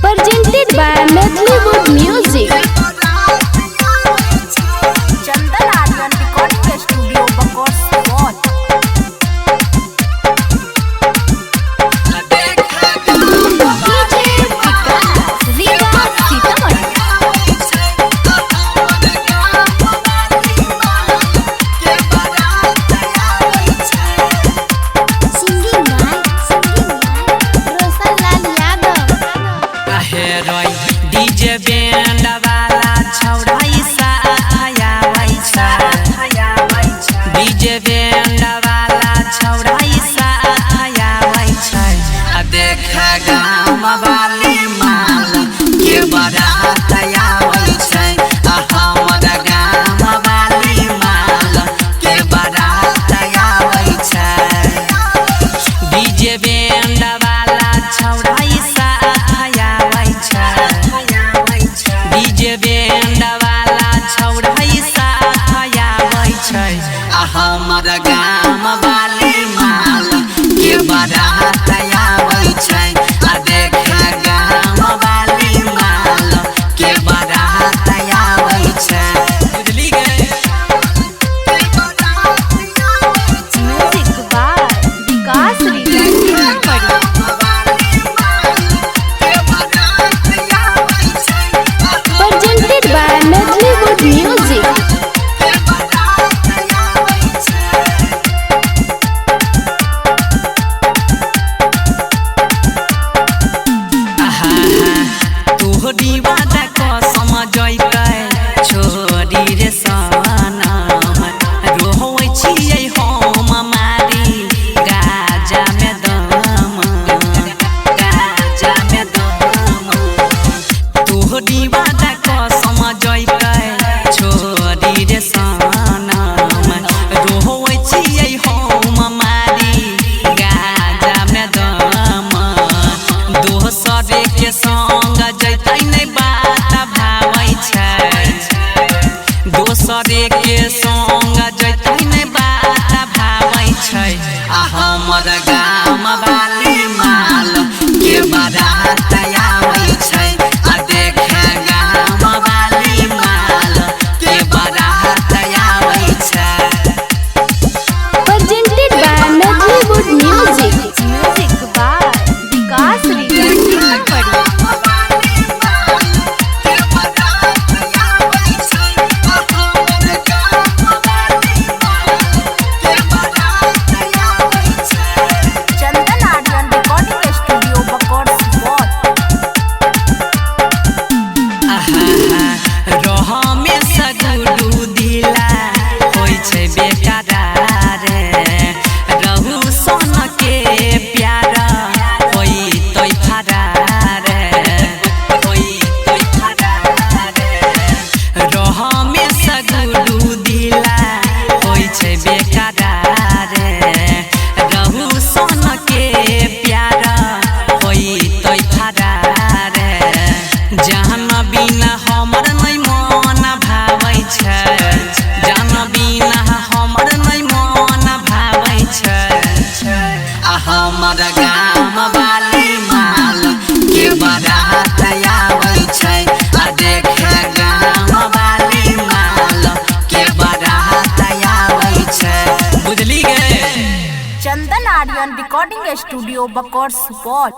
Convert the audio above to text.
presented by Medleywood Music. Chandan Aryan recording studio Bakor Supaul. DJ band वाला छौड़ाई साथ आबै छै। डीजे बैंड वाला छौड़ाई साथ आबै छै। आ देख गाम वाली माल के बारात आबै छै। आ हमर गाम वाली माल के बारात आबै छै। डीजे बैंड वाला छौड़ाई साथ आबै छै। डीजे बैंड वाला छौड़ाई साथ आबै छै। आ हमर गाम वाली माल के बारात आबै छै। आ देख गाम वाली माल के बारात आबै छै। बुझली गे music by Vikas Presented by Medleywood Music. तोहरी वादा कसम जइतै छोरी रे सनम। रोहै छियै हम मारी गाजा में दम। गाजा में दम तोहरी वादा कसम जइतै छोरी रे सनम। रोहै छियै हम मारी गाजा में दम। दोसर के संग जैतै नै बात भावै छै। दोसर के संग जैतै नै बात भावै छै। आ हमर गाम वाली माल के बारात आबै छै। आ देख गाम वाली माल के बारात आबै छै। Presented by Medleywood Music. Music by Vikas Chandan Aryan recording studio Bakor Supaul. रह में सगुरु दिला होइ छै बेकरार। रहू सन के प्यार होइ तोय फरार। होइ तोय फरार। रह में सगुरु दिला होइ छै बेकरार। रहू सन के प्यार होइ तोय फरार। जान बिना हमर नै मन भावै छै। जान बिना हमर नै मन भावै छै। आ हमर गाम वाली माल के बारात आबै छै। आ देख गाम वाली माल के बारात आबै छै। बुझली गे चंदन आर्यन रिकॉर्डिंग स्टूडियो बकोर सुपौल।